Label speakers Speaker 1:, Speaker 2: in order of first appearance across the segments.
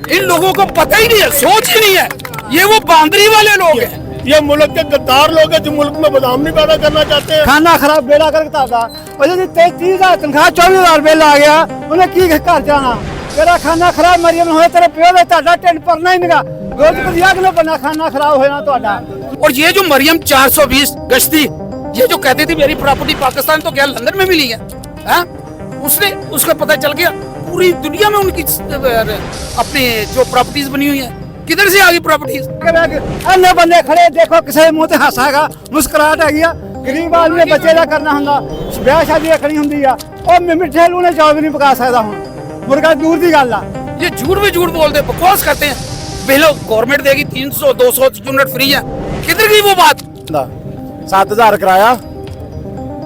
Speaker 1: इन लोगों को पता ही नहीं है, सोच ही नहीं है, ये वो बांदरी वाले लोग हैं।
Speaker 2: ये मुल्क के गद्दार लोग हैं जो मुल्क में बदनामी पैदा करना चाहते हैं।
Speaker 3: खाना खराब बेड़ा करके तादा और यदि 30,000 तनख्वाह 24,000 बिल आ गया उन्हें की घर जाना तेरा खाना खराब मरियम होए तेरे प्यो दे ताड़ा टेंट परना ही नगा रोज को दिया कि बना खाना खराब होना ताड़ा।
Speaker 1: और ये जो मरियम 420 गश्ती, ये जो कहती थी मेरी प्रॉपर्टी पाकिस्तान तो क्या लंदन में मिली है, उसने उसको पता चल गया पूरी दुनिया में उनकी अपनी जो प्रॉपर्टीज बनी हुई है, किधर से आ गई प्रॉपर्टीज।
Speaker 3: अन्य बंदे खड़े देखो किसी मुंह ते हासागा मुस्कुराहट आ गया गरीब आदमी बच्चे का करना हुंदा ब्याह शादी रखनी हुंदी आ और मिठे लूने चाव भी नहीं पका सकदा हुण मुर्गा दूर दी गल आ।
Speaker 1: ये झूठ में झूठ बोलते बकवास करते हैं। पहले गवर्नमेंट देगी 300-200 यूनिट फ्री है, किधर गई वो बात।
Speaker 4: 7,000 किराया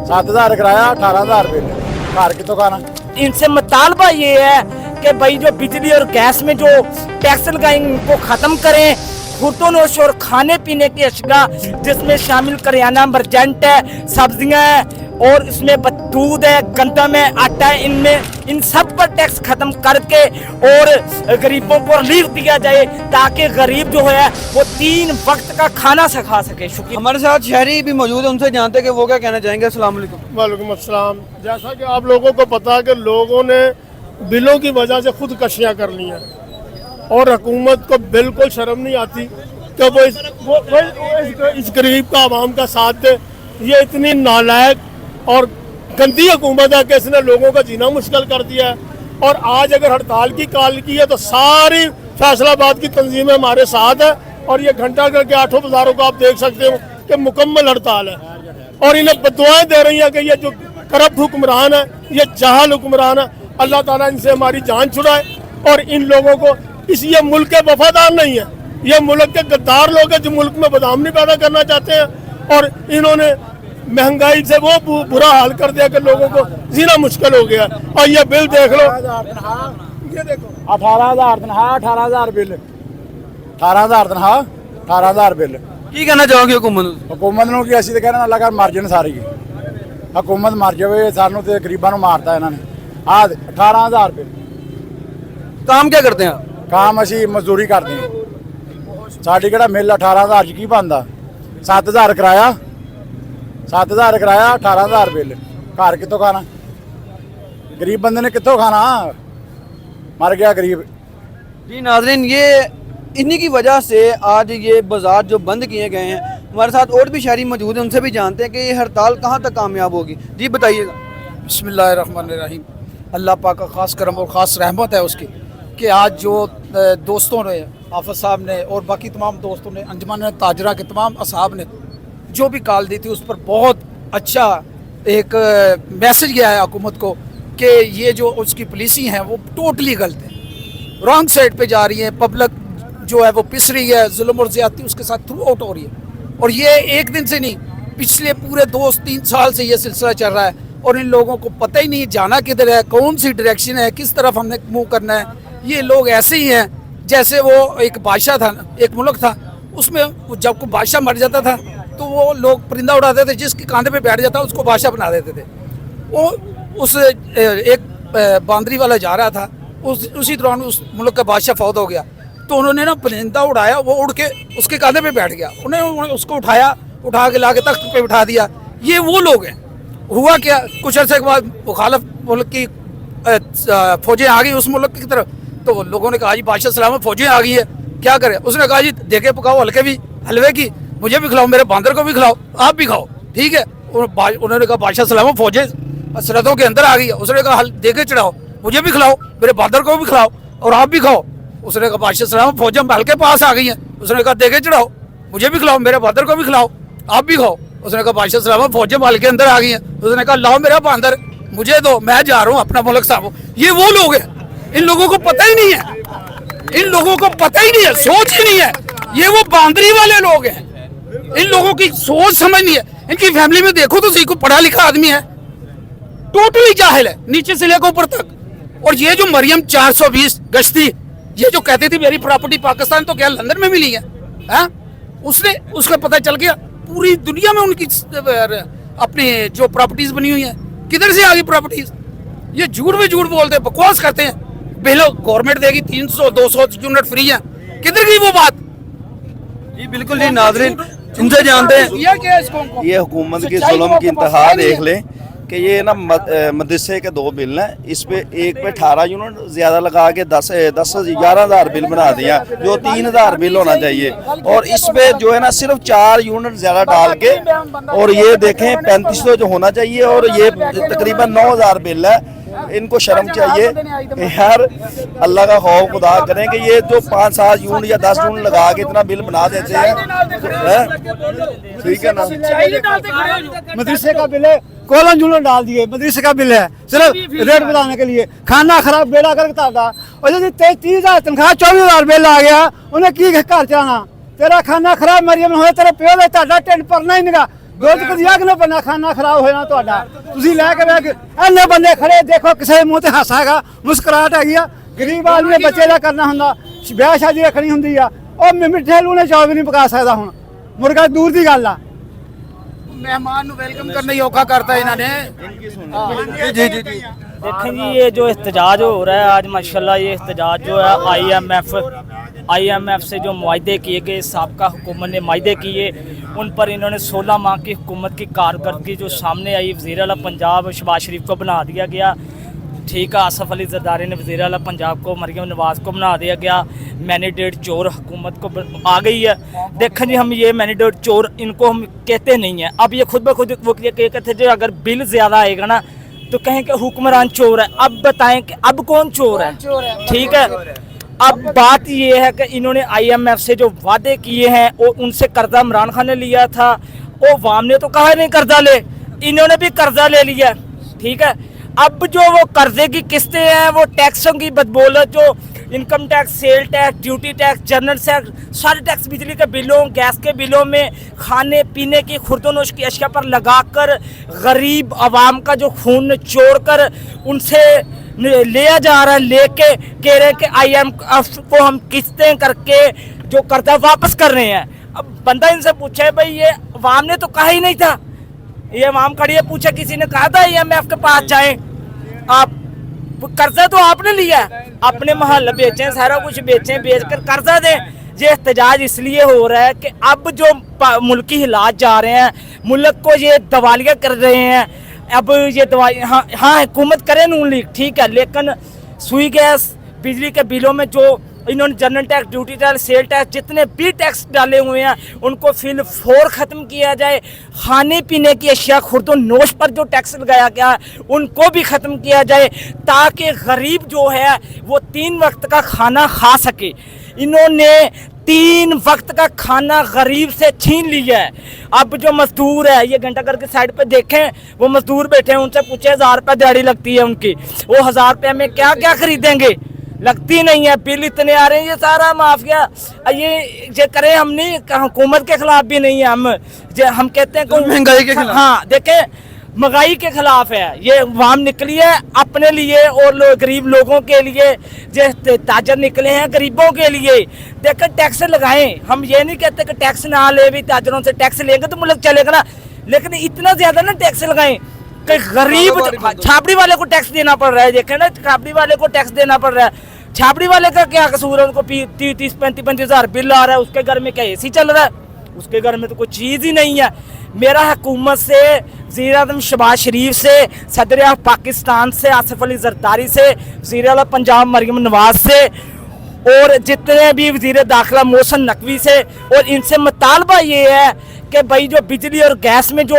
Speaker 4: 7,000 किराया 18,000 बिल घर कितों खाना।
Speaker 5: इनसे मुतालबा ये है कि भाई जो बिजली और गैस में जो टैक्स लगाएंगे उनको ख़त्म करें। खुर्दोनोश और खाने पीने की अशिया जिसमें शामिल करियाना मर्जेंट है, सब्जियां हैं और इसमें दूध है, गंदम है, आटा है, इनमें इन सब पर टैक्स खत्म करके और गरीबों को रिलीफ दिया जाए ताकि गरीब जो है वो 3 वक्त का खाना से खा सके। शुक्रिया।
Speaker 6: हमारे साथ शहरी भी मौजूद है, उनसे जानते हैं कि वो क्या कहना चाहेंगे। अस्सलाम वालेकुम।
Speaker 2: वालेकुम अस्सलाम। जैसा कि आप लोगों को पता है कि लोगों ने बिलों की वजह से खुदकशियां कर ली हैं और हुकूमत को बिल्कुल शर्म नहीं आती कि वो इस गरीब का आवाम का साथ दे। ये इतनी नालायक और गंदी हुकूमत है कि इसने लोगों का जीना मुश्किल कर दिया है। और आज अगर हड़ताल की कॉल की है तो सारी फैसलाबाद की तंजीमें हमारे साथ है और ये घंटा करके 8 बाजारों को आप देख सकते हो कि मुकम्मल हड़ताल है और इन्हें बदुआएं दे रही हैं कि ये जो करप्ट हुक्मरान है, ये जाहल हुक्मरान है, अल्लाह ताला इनसे हमारी जान छुड़ाए। और इन लोगों को ये मुल्क के वफादार नहीं है, ये मुल्क के गद्दार लोग हैं जो मुल्क में बदनामी पैदा करना चाहते हैं। और इन्होंने महंगाई से वो बुरा हाल कर दिया कि लोगों को जीना मुश्किल हो गया। और ये बिल देख लो, ये देखो
Speaker 4: 18,000 तनख्वाह 18,000 बिल 18,000 तनख्वाह 18,000 बिल।
Speaker 6: की कहना चाहोगे हुकूमत
Speaker 4: हुकूमत ਨੂੰ ਕਿ ਅਸੀਂ ਤਾਂ ਕਹਿੰਦੇ ਅੱਲਾ ਕਰ ਮਰ ਜਾਣ ਸਾਰੀ हुकूमत मर जाए सानू ਤੇ ਗਰੀਬਾਂ ਨੂੰ ਮਾਰਤਾ ਇਹਨਾਂ ਨੇ। ਆ 18,000 ਬਿਲ।
Speaker 6: काम क्या करते हैं आप?
Speaker 4: काम ਅਸੀਂ ਮਜ਼ਦੂਰੀ ਕਰਦੇ ਹਾਂ। ਸਾਡੀ ਕਿਹੜਾ ਮਿਲ 18,000 ਚ ਕੀ ਬਣਦਾ। 7,000 ਕਿਰਾਇਆ 7,000 ਕਿਰਾਇਆ 18,000 ਬਿੱਲ ਘਰ ਕਿੱਥੋਂ ਖਾਣਾ। गरीब बंदे ने कितों खाना, मर गया गरीब।
Speaker 6: जी नाज़रीन, ये इन्हीं की वजह से आज ये बाज़ार जो बंद किए गए हैं। हमारे साथ और भी शहरी मौजूद हैं, उनसे भी जानते हैं कि ये हड़ताल कहाँ तक कामयाब होगी। जी बताइएगा।
Speaker 1: बिस्मिल्लाहिर्रहमानिर्रहीम। अल्लाह पाक का ख़ास करम और ख़ास रहमत है उसकी कि आज जो दोस्तों ने, हाफ़िज़ साहब ने और बाकी तमाम दोस्तों ने, अंजुमन ताजरा के तमाम असहाब ने जो भी कॉल दी थी उस पर बहुत अच्छा एक मैसेज गया है हुकूमत को कि ये जो उसकी पॉलिसी है वो टोटली गलत है, रॉन्ग साइड पे जा रही है। पब्लिक जो है वो पिस रही है, जुल्म और ज़्यादती उसके साथ थ्रू आउट हो रही है। और ये एक दिन से नहीं, पिछले पूरे 2-3 साल से ये सिलसिला चल रहा है और इन लोगों को पता ही नहीं जाना किधर है, कौन सी डायरेक्शन है, किस तरफ हमने मूव करना है। ये लोग ऐसे ही हैं जैसे वो एक बादशाह था, एक मुल्क था, उसमें जब कोई बादशाह मर जाता था तो वो लोग परिंदा उड़ाते थे, जिसके कांधे पे बैठ जाता उसको बादशाह बना देते थे। वो उस एक बांदरी वाला जा रहा था, उसी दौरान उस मुल्क का बादशाह फौत हो गया तो उन्होंने ना परिंदा उड़ाया, वो उड़ के उसके कांधे पे बैठ गया, उन्होंने उसको उठाया, उठा के लाके तख्त पे बिठा दिया। ये वो लोग हैं। हुआ क्या, कुछ अर्से के बाद मुखालफ मुल्क की फौजें आ गई उस मुल्क की तरफ, तो लोगों ने कहा जी बादशाह सलामत फौजें आ गई है, क्या करें। उसने कहा जी देखे पकाओ हलवे की, मुझे भी खिलाओ, मेरे बांदर को भी खिलाओ, आप भी खाओ, ठीक है। उन्होंने कहा बादशाह सलामत फौजें सरहदों के अंदर आ गई है। उसने कहा देखे चढ़ाओ, मुझे भी खिलाओ, मेरे बांदर को भी खिलाओ और आप भी खाओ। उसने कहा बादशाह सलामत फौजें महल के पास आ गई हैं। उसने कहा देखे चढ़ाओ, मुझे भी खिलाओ, मेरे बांदर को भी खिलाओ, आप भी खाओ। उसने कहा बादशाह सलामत फौजें महल के अंदर आ गई हैं। उसने कहा लाओ मेरा बांदर, मुझे दो, मैं जा रहा हूँ अपना मुल्क साहब। ये वो लोग हैं, इन लोगों को पता ही नहीं है, इन लोगों को पता ही नहीं है, सोच ही नहीं है। ये वो बांदरी वाले लोग हैं, इन लोगों की सोच समझ नहीं है। इनकी फैमिली में देखो तो सही, कोई पढ़ा लिखा आदमी है, टोटली जाहिल है नीचे से लेकर ऊपर तक। और ये जो मरियम 420 गश्ती, ये जो कहती थी मेरी प्रॉपर्टी पाकिस्तान तो क्या लंदन में मिली है, उसने उसको पता चल गया पूरी दुनिया में उनकी अपनी जो प्रॉपर्टीज बनी हुई है, किधर से आ गई प्रॉपर्टीज। ये झूठ में झूठ बोलते हैं, बकवास करते हैं। बिल गवर्नमेंट देगी 300-200 यूनिट फ्री है, किधर गई वो बात?
Speaker 6: जी बिल्कुल जी नाजरीन, इनसे जानते हैं
Speaker 1: दिया क्या है इसको उनको?
Speaker 7: ये हुकूमत की
Speaker 1: सच्चाई
Speaker 7: जुल्म
Speaker 1: वो
Speaker 7: की
Speaker 1: आपके पास
Speaker 7: इंतहा
Speaker 1: है नहीं
Speaker 7: देख
Speaker 1: है।
Speaker 7: लें कि ये ना मदरसे के 2 बिल हैं, इस पे एक पे 18 यूनिट ज़्यादा लगा के 11,000 बिल बना दिया, जो 3,000 बिल होना चाहिए, और इस पे जो है ना सिर्फ 4 यूनिट ज़्यादा डाल के, और ये देखें 3500 जो होना चाहिए, और ये तकरीबन 9,000 बिल है। इनको शर्म चाहिए यार, अल्लाह का खौफ खुदा करें कि ये जो 5-7 यूनिट या 10 यूनिट लगा के इतना बिल बना देते हैं, ठीक है ना।
Speaker 3: मदरसे का बिल है, कॉलम यूनिट डाल दिए, मदरसे का बिल है सिर्फ रेट बताने के लिए। खाना खराब बेड़ा करके ताड़ा, और यदि 30,000 तनख्वाह 24,000 बिल आ गया, उन्हें की घर चलाना? तेरा खाना खराब मरियम होए, तेरे प्यो ਦਾ ਤੁਹਾਡਾ ਢਿੱਡ ਭਰਨਾ ਹੀ ਨਹੀਂਗਾ। ਰੋਜ਼ ਕਦੀ ਅੱਗ ਨਾ ਬੰਨਾ ਖਾਣਾ ਖਰਾਬ ਹੋਇਆ ਤੁਹਾਡਾ, ਤੁਸੀਂ ਲੈ ਕੇ ਬੈਠ ਇੰਨੇ ਬੰਦੇ ਖੜੇ, ਦੇਖੋ ਕਿਸੇ ਦੇ ਮੂੰਹ ਤੇ ਹਾਸਾ ਹੈਗਾ, ਮੁਸਕਰਾਹਟ ਹੈਗੀ ਆ। ਗਰੀਬ ਆਦਮੀ ਨੇ ਬੱਚੇ ਦਾ ਕਰਨਾ ਹੁੰਦਾ, ਵਿਆਹ ਸ਼ਾਦੀ ਰੱਖਣੀ ਹੁੰਦੀ ਆ, ਉਹ ਮਿੱਠੇ ਲੂਣੇ ਚੌਲ ਵੀ ਨਹੀਂ ਪਕਾ ਸਕਦਾ ਹੁਣ, ਮੁਰਗਾ ਦੂਰ ਦੀ ਗੱਲ ਆ।
Speaker 1: मेहमान ਨੂੰ वेलकम करना ही औखा करता है इन्होंने।
Speaker 6: जी जी जी
Speaker 5: देखें जी, ये जो एहतजाज हो रहा है आज माशाल्लाह, ये एहतजाज जो है IMF से जो मुआहदे किए गए, साबका हुकूमत ने मुआहदे किए, उन पर इन्होंने 16 माह की हुकूमत की कारकर्दगी जो सामने आई, वज़ीर आला पंजाब शहबाज शरीफ को बना दिया गया, ठीक है। आसफ अली जरदारी ने वज़ीर आला पंजाब को, मरियम नवाज़ को बना दिया गया। मैंडेट चोर हुकूमत को आ गई है। देखें जी, हम ये मैंडेट चोर इनको हम कहते नहीं हैं। अब ये खुद ब खुद वो ये कहते थे अगर बिल ज़्यादा आएगा ना तो कहें कि हुक्मरान चोर है। अब बताएं कि अब कौन चोर है? ठीक है, अब बात ये है कि इन्होंने IMF से जो वादे किए हैं, वो उनसे कर्जा इमरान खान ने लिया था, वो वाम ने तो कहा नहीं कर्जा ले, इन्होंने भी कर्जा ले लिया, ठीक है। अब जो वो कर्जे की किस्तें हैं, वो टैक्सों की बदबौलत, जो income tax, sale tax, duty tax, general tax, सारे टैक्स बिजली के बिलों, गैस के बिलों में, खाने पीने की खुर्दोनोश की अशिया पर लगाकर गरीब आवाम का जो खून निचोड़ कर उनसे लिया जा रहा है, लेके कह रहे हैं कि IMF को हम किस्तें करके जो कर्जा वापस कर रहे हैं। अब बंदा इनसे पूछे भाई ये अवाम ने तो कहा ही नहीं था, ये अवाम खड़ी है, पूछे किसी ने कहा था IMF के पास जाएं? आप कर्जा तो आपने लिया है, अपने महल बेचें, सारा कुछ बेचें, बेचकर कर्जा दें। ये एहतजाज इसलिए हो रहा है कि अब जो मुल्की हालात जा रहे हैं, मुल्क को ये दवालिया कर रहे हैं। अब ये दवाई हाँ हुकूमत करे नून लीग, ठीक है, लेकिन सुई गैस, बिजली के बिलों में जो इन्होंने general tax, duty tax, sale tax, जितने भी टैक्स डाले हुए हैं उनको फिल फोर ख़त्म किया जाए। खाने पीने की अशिया, खुर्दो नोश पर जो टैक्स लगाया गया है उनको भी ख़त्म किया जाए, ताकि गरीब जो है वो 3 वक्त का खाना खा सके। इन्होंने 3 वक्त का खाना गरीब से छीन लिया है। अब जो मजदूर है, ये घंटा घर के साइड पे देखें, वो मजदूर बैठे हैं, उनसे पूछे 1000 रुपये दिहाड़ी लगती है उनकी, वो 1000 रुपये में क्या क्या खरीदेंगे? लगती नहीं है। बिल इतने आ रहे हैं, ये सारा माफिया ये करें हम नहीं, हुकूमत के खिलाफ भी नहीं है, हम कहते हैं कि
Speaker 6: महंगाई के खिलाफ।
Speaker 5: हाँ देखें, महंगाई के खिलाफ है, ये वाम निकली है अपने लिए और गरीब लोगों के लिए, जो ताजर निकले हैं गरीबों के लिए। देखें टैक्स लगाएं, हम ये नहीं कहते कि टैक्स ना ले, भी ताजरों से टैक्स लेंगे तो मुल्क चलेगा ना, लेकिन इतना ज़्यादा ना टैक्स लगाएं कि गरीब छापड़ी वाले को टैक्स देना पड़ रहा है। देखें ना, छापड़ी वाले को टैक्स देना पड़ रहा है। छापड़ी वाले का क्या कसूर है? उनको 30-35 हज़ार बिल आ रहा है, उसके घर में क्या AC चल रहा है? उसके घर में तो कोई चीज़ ही नहीं है। मेरा हुकूमत से, वज़ीर आज़म शहबाज शरीफ से, सदर पाकिस्तान से आसिफ अली जरदारी से, वज़ीर आला पंजाब मरियम नवाज से, और जितने भी वज़ीर दाखिला मोहसिन नकवी से, और इनसे मुतालबा ये है कि भाई जो बिजली और गैस में जो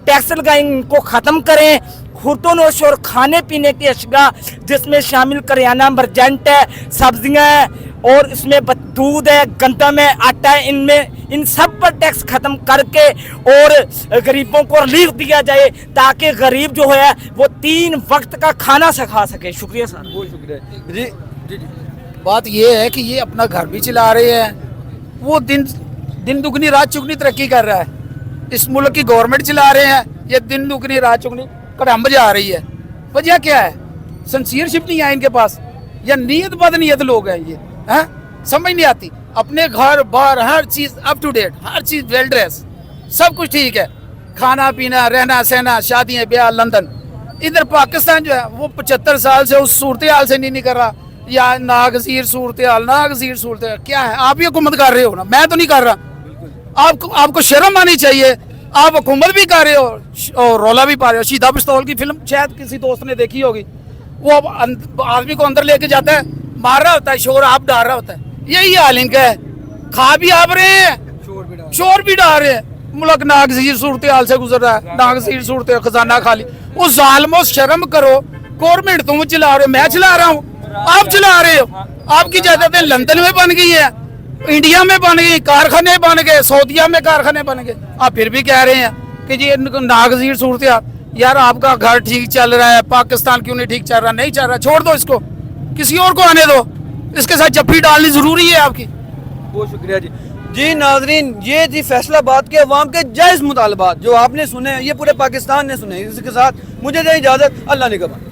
Speaker 5: टैक्स लगाएंगे उनको ख़त्म करें। खुर्दोनोश और खाने पीने की अशिया जिसमें शामिल करियाना, मर्जेंट है, सब्जियां हैं, और इसमें दूध है, गंदम है, आटा है, इनमें इन सब पर टैक्स ख़त्म करके और गरीबों को रिलीफ दिया जाए, ताकि गरीब जो है वो 3 वक्त का खाना से खा सके। शुक्रिया सर।
Speaker 6: बहुत शुक्रिया जी जी जी।
Speaker 1: बात ये है कि ये अपना घर भी चला रहे हैं, वो दिन दुगनी रात चुगनी तरक्की कर रहा है। इस मुल्क की गवर्नमेंट चला रहे हैं, ये दिन दुगनी रात चुगनी कड़म जा रही है। वजह क्या है? सिंसियरशिप नहीं है इनके पास, या नीयत बदनीयत लोग हैं ये, हैं? समझ नहीं आती। अपने घर बाहर हर चीज़ अप टू डेट, हर चीज़ वेल ड्रेस, सब कुछ ठीक है, खाना पीना, रहना सहना, शादियाँ ब्याह, लंदन। इधर पाकिस्तान जो है वो 75 साल से उस सूरत हाल से नहीं निकल रहा। या नागजीर सूरत हाल, नागजीर सूरत हाल क्या है? आप ही हुकूमत कर रहे हो ना, मैं तो नहीं कर रहा। आपको शर्म आनी चाहिए। आप हुकूमत भी कर रहे हो और रौला भी पा रहे हो। शीदा पिस्तौल की फिल्म शायद किसी दोस्त ने देखी होगी, वो आदमी को अंदर लेके जाता है, मार रहा होता है, शोर आप डाल रहा होता है। यही हाल इनका है, खा भी आप रहे हैं, शोर भी डाल रहे हैं। मुल्क नागजीर सूरत हाल से गुजर रहा है, नागजीर सूरत हाल, खजाना खाली। उस जालिमों शर्म करो। गवर्नमेंट तुम चला रहे हो, मैं चला रहा हूँ, आप चला रहे हो। आपकी जायदादें लंदन में बन गई है, इंडिया में बन गई, कारखाने बन गए, सऊदीया में कारखाने बन गए। आप फिर भी कह रहे हैं कि जी नागजीर सूरत हाल। यार आपका घर ठीक चल रहा है, पाकिस्तान क्यों नहीं ठीक चल रहा? नहीं चल रहा, छोड़ दो इसको, किसी और को आने दो। इसके साथ जप्फी डालनी जरूरी है आपकी।
Speaker 6: बहुत शुक्रिया जी। जी नाजरीन, ये थी फैसलाबाद के अवाम के जायज़ मुतालबात जो आपने सुने, ये पूरे पाकिस्तान ने सुने। इसके साथ मुझे दे इजाज़त, अल्लाह निगहबान।